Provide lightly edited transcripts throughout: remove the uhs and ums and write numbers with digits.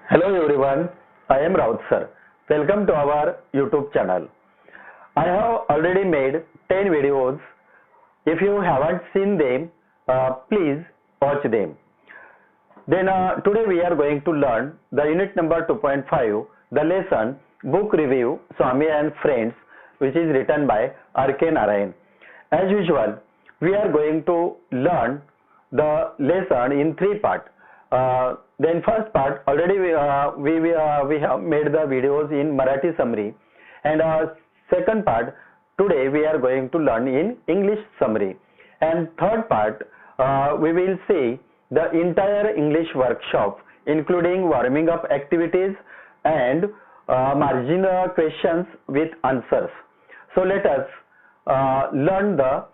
Hello everyone, I am Raut sir. Welcome to our YouTube channel. I have already made 10 videos. If you haven't seen them, please watch them. Then today we are going to learn the unit number 2.5, the lesson Book Review Swami and Friends, which is written by R.K. Narayan. As usual, we are going to learn the lesson in three parts. Then first part already we have made the videos in Marathi summary, and second part today we are going to learn in English summary, and third part we will see the entire English workshop including warming up activities and marginal questions with answers. So let us learn the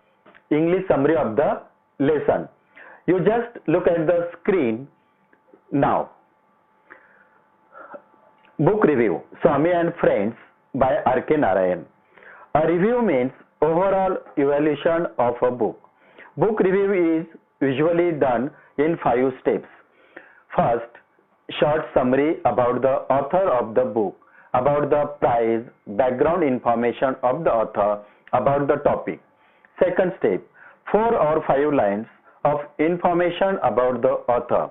English summary of the lesson. You just look at the screen now. Book Review Swami and Friends by R.K. Narayan. A review means overall evaluation of a book. Book review is usually done in 5 steps. First, short summary about the author of the book, about the price, background information of the author, about the topic. Second step, 4 or 5 lines of information about the author.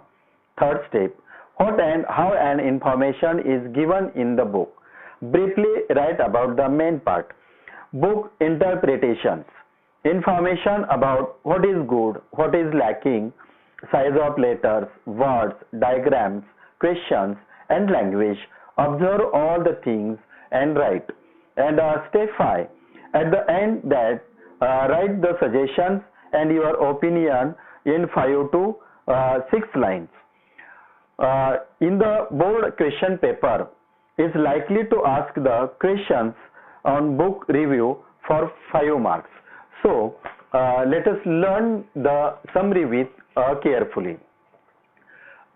Third step, what and how an information is given in the book. Briefly write about the main part. Book interpretations. Information about what is good, what is lacking, size of letters, words, diagrams, questions, and language. Observe all the things and write. And step 5, at the end that write the suggestions and your opinion in 5 to 6 lines. In the board question paper is likely to ask the questions on book review for 5 marks. So let us learn the summary with carefully.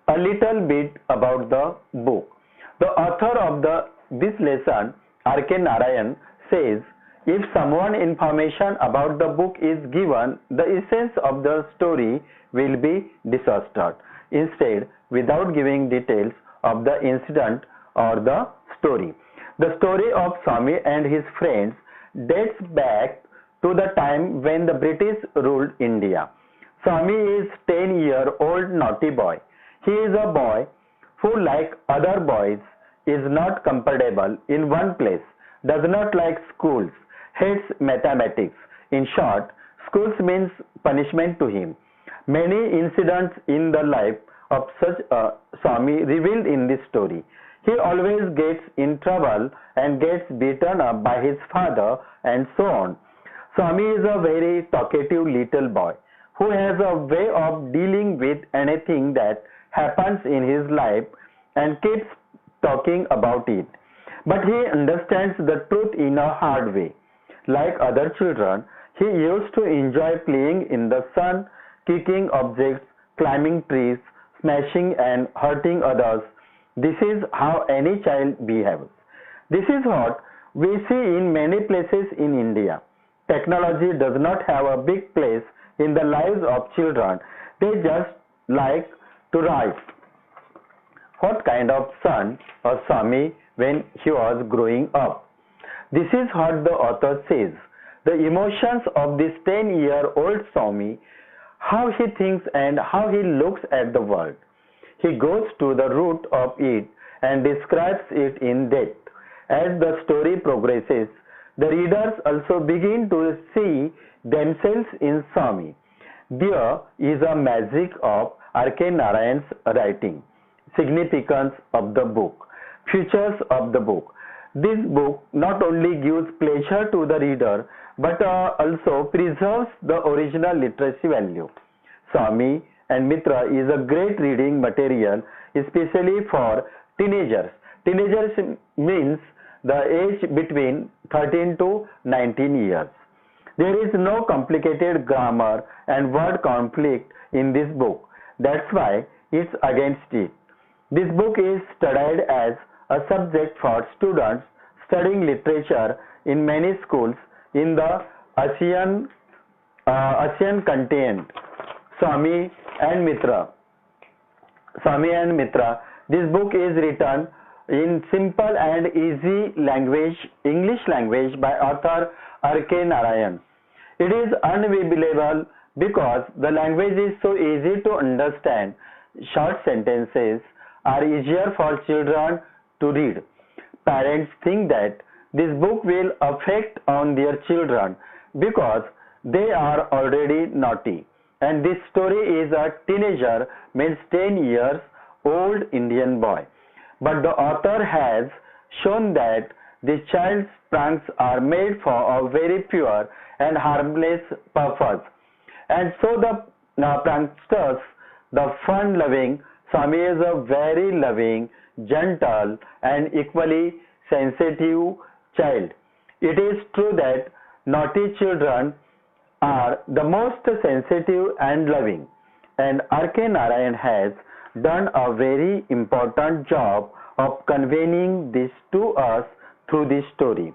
A little bit about the book. The author of this lesson, R.K. Narayan, says if someone information about the book is given, the essence of the story will be disastered. Instead, without giving details of the incident or the story. The story of Swami and his friends dates back to the time when the British ruled India. Swami is 10-year-old naughty boy. He is a boy who, like other boys, is not comfortable in one place, does not like schools, hates mathematics. In short, schools means punishment to him. Many incidents in the life of such Swami revealed in this story. He always gets in trouble and gets beaten up by his father and so on. Swami is a very talkative little boy who has a way of dealing with anything that happens in his life and keeps talking about it. But he understands the truth in a hard way. Like other children, he used to enjoy playing in the sun, kicking objects, climbing trees, smashing and hurting others. This is how any child behaves. This is what we see in many places in India. Technology does not have a big place in the lives of children. They just like to write. What kind of son was Swami when he was growing up? This is what the author says. The emotions of this 10-year-old Swami, how he thinks and how he looks at the world. He goes to the root of it and describes it in depth. As the story progresses, the readers also begin to see themselves in Swami. There is a magic of R.K. Narayan's writing, significance of the book, features of the book. This book not only gives pleasure to the reader but also preserves the original literacy value. Swami and Mitra is a great reading material, especially for teenagers. Teenagers means the age between 13 to 19 years. There is no complicated grammar and word conflict in this book. That's why it's against it. This book is studied as a subject for students studying literature in many schools in the ASEAN continent. Swami and Mitra This book is written in simple and easy language, English language by author R.K. Narayan. It is unbelievable because the language is so easy to understand. Short sentences are easier for children to read. Parents think that this book will affect on their children because they are already naughty. And this story is a teenager, means 10 years old Indian boy. But the author has shown that the child's pranks are made for a very pure and harmless purpose. And so the pranksters, the fun-loving, Swami is a very loving, gentle and equally sensitive child. It is true that naughty children are the most sensitive and loving, and R.K. Narayan has done a very important job of conveying this to us through this story.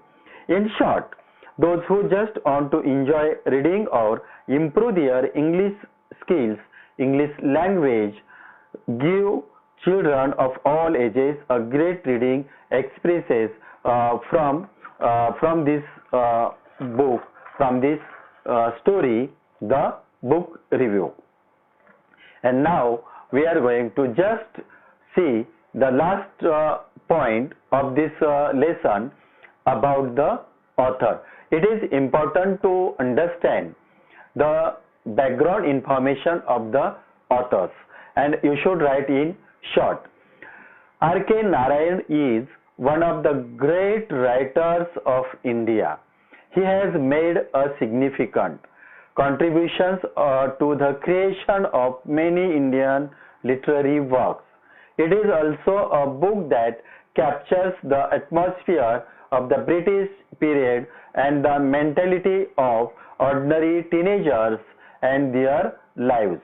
In short, those who just want to enjoy reading or improve their English skills, English language, give children of all ages a great reading experiences from this book, from this story, the book review. And now we are going to just see the last point of this lesson about the author. It is important to understand the background information of the authors, and you should write in short. R.K. Narayan is one of the great writers of India. He has made a significant contributions to the creation of many Indian literary works. It is also a book that captures the atmosphere of the British period and the mentality of ordinary teenagers and their lives.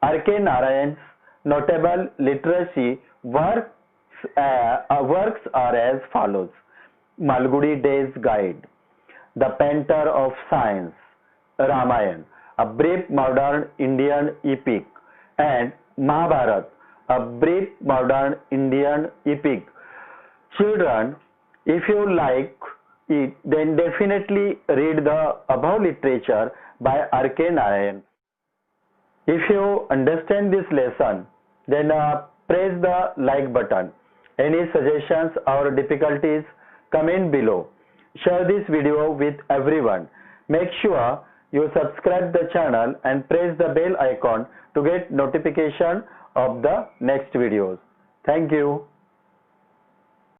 R.K. Narayan's notable literary works are as follows: Malgudi Days Guide, The Painter of Science, Ramayana, a brief modern Indian epic, and Mahabharata, a brief modern Indian epic. Children, if you like it, then definitely read the above literature by R.K. Narayan. If you understand this lesson, then press the like button. Any suggestions or difficulties, comment below. Share this video with everyone. Make sure you subscribe the channel and press the bell icon to get notification of the next videos. Thank you.